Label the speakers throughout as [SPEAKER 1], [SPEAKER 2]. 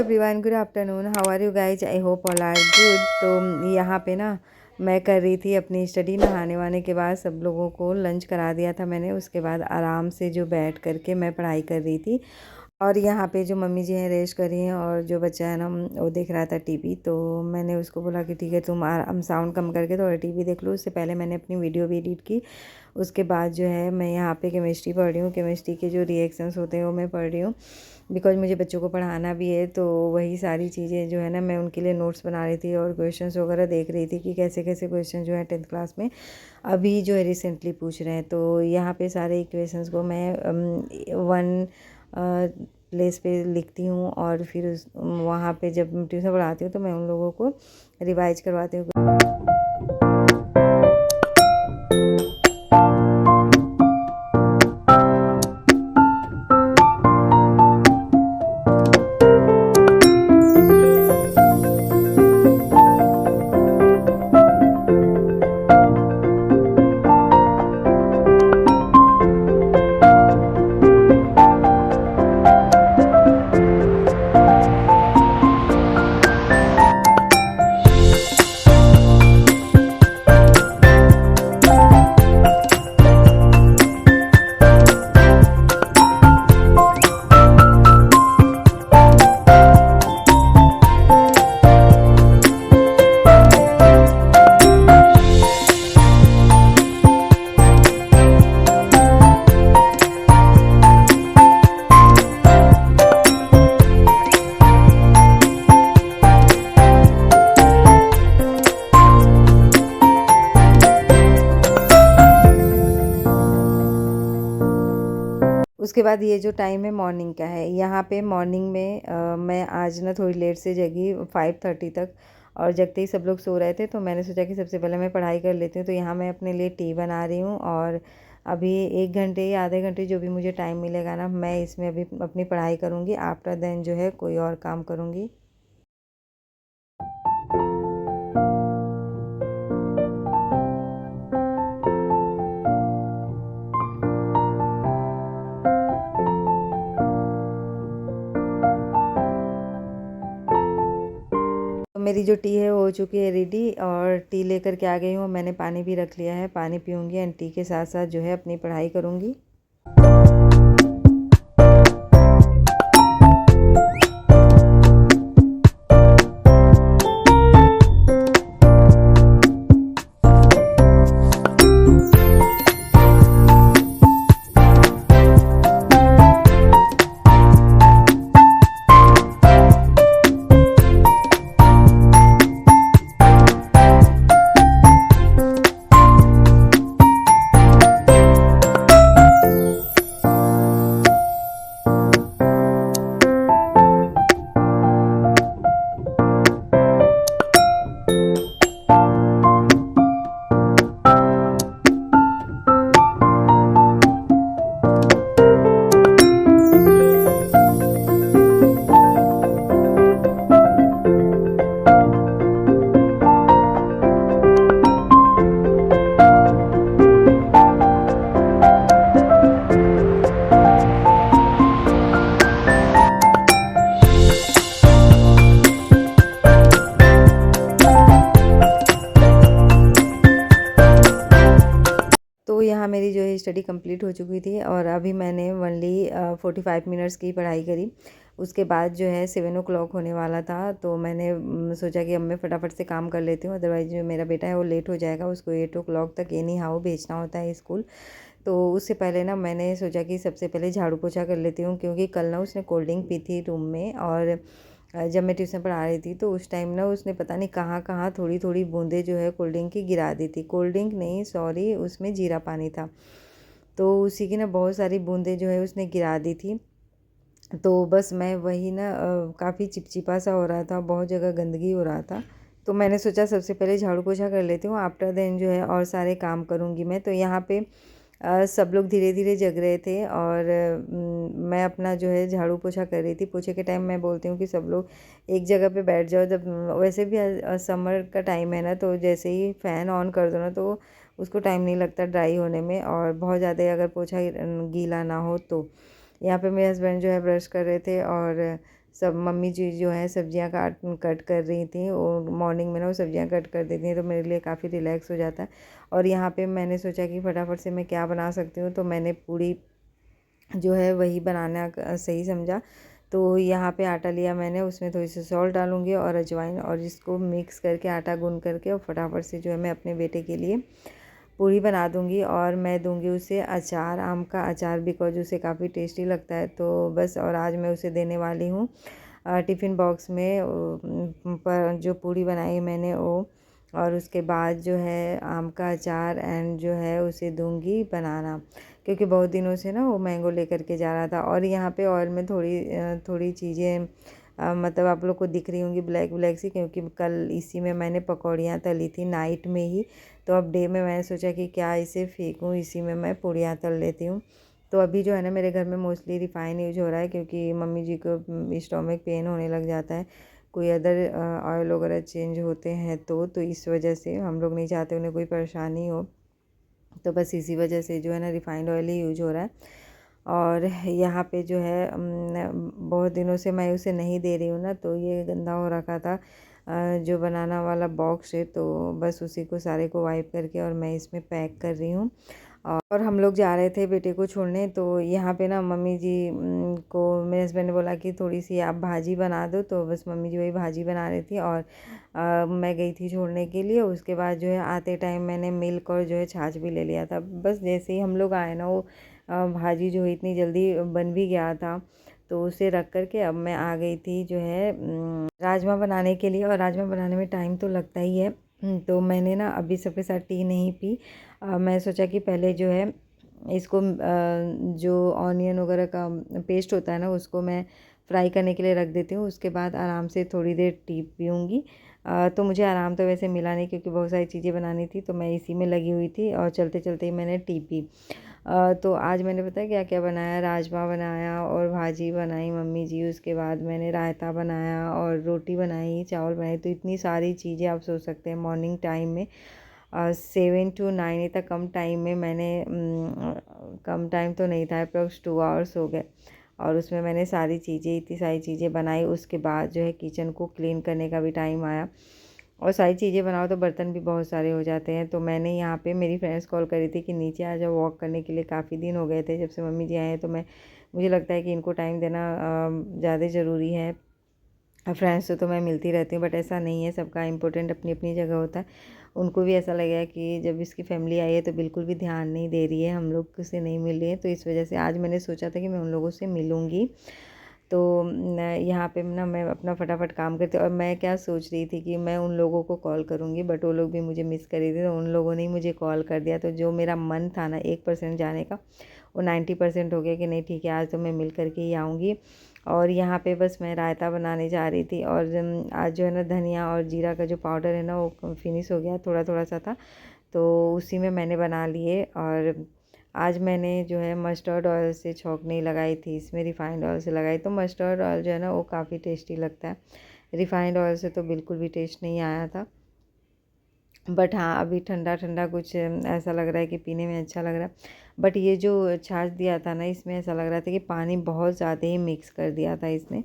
[SPEAKER 1] Everyone, good afternoon. How are you guys? I hope all are good. तो यहाँ पे ना मैं कर रही थी अपनी स्टडी। नहाने वाने के बाद सब लोगों को लंच करा दिया था मैंने। उसके बाद आराम से जो बैठ करके मैं पढ़ाई कर रही थी। और यहाँ पे जो मम्मी जी हैं रेस्ट कर रही हैं और जो बच्चा है ना वो देख रहा था टीवी। तो मैंने उसको बोला कि ठीक है तुम आराम साउंड कम करके थोड़ा टीवी देख लो। उससे पहले मैंने अपनी वीडियो भी एडिट की। उसके बाद जो है मैं यहाँ पे केमिस्ट्री पढ़ रही हूँ। केमिस्ट्री के जो रिएक्शंस होते हैं वो मैं पढ़ रही हूँ, बिकॉज मुझे बच्चों को पढ़ाना भी है। तो वही सारी चीज़ें जो है ना मैं उनके लिए नोट्स बना रही थी और क्वेश्चंस वगैरह देख रही थी कि कैसे कैसे क्वेश्चन जो है 10th क्लास में अभी जो है रिसेंटली पूछ रहे हैं। तो यहाँ पे सारे इक्वेशंस को मैं वन प्लेस पे लिखती हूँ और फिर वहाँ पे जब ट्यूशन पढ़ाती हूँ तो मैं उन लोगों को रिवाइज करवाती हूँ। उसके बाद ये जो टाइम है मॉर्निंग का है। यहाँ पे मॉर्निंग में मैं आज ना थोड़ी लेट से जगी 5:30 तक। और जगते ही सब लोग सो रहे थे तो मैंने सोचा कि सबसे पहले मैं पढ़ाई कर लेती हूँ। तो यहाँ मैं अपने लिए टी बना रही हूँ और अभी 1 घंटे या आधे घंटे जो भी मुझे टाइम मिलेगा ना मैं इसमें अभी अपनी पढ़ाई करूँगी। आफ्टर देन जो है कोई और काम करूँगी। तो मेरी जो टी है वो हो चुकी है रेडी और टी लेकर के आ गई हूँ। मैंने पानी भी रख लिया है, पानी पीऊँगी एंड टी के साथ साथ जो है अपनी पढ़ाई करूँगी। तो यहाँ मेरी जो है स्टडी कंप्लीट हो चुकी थी और अभी मैंने ओनली 45 मिनट्स की पढ़ाई करी। उसके बाद जो है 7 o'clock होने वाला था तो मैंने सोचा कि अब मैं फटाफट से काम कर लेती हूँ, अदरवाइज़ जो मेरा बेटा है वो लेट हो जाएगा। उसको 8 o'clock तक एनी हाउ भेजना होता है स्कूल। तो उससे पहले ना मैंने सोचा कि सबसे पहले झाड़ू पोछा कर लेती हूँ, क्योंकि कल ना उसने कोल्ड ड्रिंक पी थी रूम में। और जब मैं ट्यूशन पढ़ा रही थी तो उस टाइम ना उसने पता नहीं कहाँ कहाँ थोड़ी थोड़ी बूंदें जो है कोल्ड ड्रिंक की गिरा दी थी। कोल्ड ड्रिंक नहीं, सॉरी, उसमें जीरा पानी था। तो उसी की ना बहुत सारी बूंदें जो है उसने गिरा दी थी। तो बस मैं वही ना काफ़ी चिपचिपा सा हो रहा था, बहुत जगह गंदगी हो रहा था। तो मैंने सोचा सबसे पहले झाड़ू पोछा कर लेती हूँ, आफ्टर देन जो है और सारे काम करूँगी मैं। तो यहाँ पे सब लोग धीरे धीरे जग रहे थे और मैं अपना जो है झाड़ू पोछा कर रही थी। पोछे के टाइम मैं बोलती हूँ कि सब लोग एक जगह पे बैठ जाओ। जब वैसे भी समर का टाइम है ना, तो जैसे ही फ़ैन ऑन कर दो ना तो उसको टाइम नहीं लगता ड्राई होने में, और बहुत ज़्यादा अगर पोछा गीला ना हो तो। यहाँ पे मेरे हस्बैंड जो है ब्रश कर रहे थे और सब मम्मी जी जो है सब्जियां कट कर रही थी, और मॉर्निंग में ना वो सब्जियां कट कर देती हैं तो मेरे लिए काफ़ी रिलैक्स हो जाता है। और यहाँ पे मैंने सोचा कि फटाफट से मैं क्या बना सकती हूँ, तो मैंने पूड़ी जो है वही बनाना सही समझा। तो यहाँ पे आटा लिया मैंने, उसमें थोड़ी सी सॉल्ट डालूँगी और अजवाइन, और इसको मिक्स करके आटा गूँध करके और फटाफट से जो है मैं अपने बेटे के लिए पूड़ी बना दूँगी। और मैं दूँगी उसे अचार, आम का अचार, बिकॉज उसे काफ़ी टेस्टी लगता है। तो बस, और आज मैं उसे देने वाली हूँ टिफ़िन बॉक्स में पर जो पूड़ी बनाई मैंने वो, और उसके बाद जो है आम का अचार एंड जो है उसे दूँगी बनाना, क्योंकि बहुत दिनों से ना वो मैंगो लेकर के जा रहा था। और यहाँ पे ऑयल में थोड़ी चीज़ें मतलब आप लोग को दिख रही होंगी ब्लैक ब्लैक सी, क्योंकि कल इसी में मैंने पकौड़ियाँ तली थी नाइट में ही। तो अब डे में मैंने सोचा कि क्या इसे फेंकूँ, इसी में मैं पूड़ियाँ तल लेती हूँ। तो अभी जो है ना मेरे घर में मोस्टली रिफ़ाइन यूज हो रहा है, क्योंकि मम्मी जी को स्टोमक पेन होने लग जाता है, कोई अदर ऑयल वगैरह चेंज होते हैं तो इस वजह से हम लोग नहीं चाहते उन्हें कोई परेशानी हो। तो बस इसी वजह से जो है ना रिफ़ाइंड ऑयल ही यूज हो रहा है। और यहाँ पे जो है बहुत दिनों से मैं उसे नहीं दे रही हूँ ना, तो ये गंदा हो रखा था जो बनाना वाला बॉक्स है, तो बस उसी को सारे को वाइप करके और मैं इसमें पैक कर रही हूँ। और हम लोग जा रहे थे बेटे को छोड़ने, तो यहाँ पे ना मम्मी जी को मेरे हस्बैंड ने बोला कि थोड़ी सी आप भाजी बना दो, तो बस मम्मी जी वही भाजी बना रही थी, और मैं गई थी छोड़ने के लिए। उसके बाद जो है आते टाइम मैंने मिल्क और जो है छाछ भी ले लिया था। बस जैसे ही हम लोग आए ना, वो भाजी जो है इतनी जल्दी बन भी गया था, तो उसे रख कर के अब मैं आ गई थी जो है राजमा बनाने के लिए। और राजमा बनाने में टाइम तो लगता ही है। तो मैंने ना अभी सबके साथ टी नहीं पी। मैं सोचा कि पहले जो है इसको जो ऑनियन वगैरह का पेस्ट होता है ना, उसको मैं फ्राई करने के लिए रख देती हूँ। उसके बाद आराम से थोड़ी देर टी पीऊँगी। तो मुझे आराम तो वैसे मिला नहीं, क्योंकि बहुत सारी चीज़ें बनानी थी, तो मैं इसी में लगी हुई थी और चलते चलते ही मैंने टी पी। तो आज मैंने पता है क्या क्या बनाया, राजमा बनाया और भाजी बनाई मम्मी जी। उसके बाद मैंने रायता बनाया और रोटी बनाई, चावल बनाए। तो इतनी सारी चीज़ें आप सोच सकते हैं मॉर्निंग टाइम में 7 to 9 तक कम टाइम में मैंने कम टाइम तो नहीं था, अप्रॉक्स 2 आवर्स हो गए। और उसमें मैंने इतनी सारी चीज़ें बनाई। उसके बाद जो है किचन को क्लीन करने का भी टाइम आया, और सारी चीज़ें बनाओ तो बर्तन भी बहुत सारे हो जाते हैं। तो मैंने यहाँ पे मेरी फ्रेंड्स कॉल करी थी कि नीचे आ जाओ वॉक करने के लिए, काफ़ी दिन हो गए थे जब से मम्मी जी आए हैं। तो मुझे लगता है कि इनको टाइम देना ज़्यादा ज़रूरी है। फ्रेंड्स से तो मैं मिलती रहती हूँ, बट ऐसा नहीं है, सबका इम्पोर्टेंट अपनी अपनी जगह होता है। उनको भी ऐसा लगेगा कि जब इसकी फैमिली आई है तो बिल्कुल भी ध्यान नहीं दे रही है, हम लोग से नहीं मिल रही है। तो इस वजह से आज मैंने सोचा था कि मैं उन लोगों से मिलूँगी। तो यहाँ पे ना मैं अपना फटाफट काम करती, और मैं क्या सोच रही थी कि मैं उन लोगों को कॉल करूँगी, बट वो लोग भी मुझे मिस कर रही थी, तो उन लोगों ने ही मुझे कॉल कर दिया। तो जो मेरा मन था ना 1% जाने का, वो 90% हो गया कि नहीं ठीक है, आज तो मैं मिल करके ही आऊँगी। और यहाँ पे बस मैं रायता बनाने जा रही थी, और आज जो है ना धनिया और जीरा का जो पाउडर है ना वो फिनिश हो गया, थोड़ा थोड़ा सा था, तो उसी में मैंने बना लिए। और आज मैंने जो है मस्टर्ड ऑयल से छौंक नहीं लगाई थी, इसमें रिफ़ाइंड ऑयल से लगाई। तो मस्टर्ड ऑयल जो है ना वो काफ़ी टेस्टी लगता है, रिफ़ाइंड ऑयल से तो बिल्कुल भी टेस्ट नहीं आया था। बट हाँ, अभी ठंडा ठंडा कुछ ऐसा लग रहा है कि पीने में अच्छा लग रहा है। बट ये जो छाछ दिया था ना, इसमें ऐसा लग रहा था कि पानी बहुत ज़्यादा ही मिक्स कर दिया था इसने।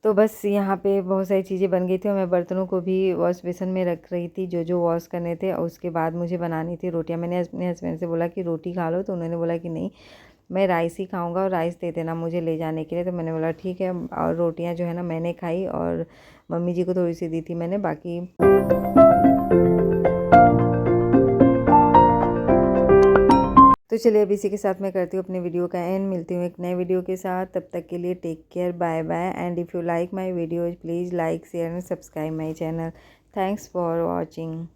[SPEAKER 1] तो बस यहाँ पे बहुत सारी चीज़ें बन गई थी, और मैं बर्तनों को भी वॉश बेसन में रख रही थी, जो जो वॉश करने थे। और उसके बाद मुझे बनानी थी रोटियाँ। मैंने अपने हस्बैंड से बोला कि रोटी खा लो, तो उन्होंने बोला कि नहीं, मैं राइस ही खाऊंगा, और राइस दे देना मुझे ले जाने के लिए। तो मैंने बोला ठीक है। और रोटियाँ जो है ना मैंने खाई, और मम्मी जी को थोड़ी सी दी थी मैंने, बाकी चलिए अब इसी के साथ मैं करती हूँ अपने वीडियो का एंड, मिलती हूँ एक नए वीडियो के साथ। तब तक के लिए take care, bye bye. And if you like my videos please like share and subscribe my channel. Thanks for watching.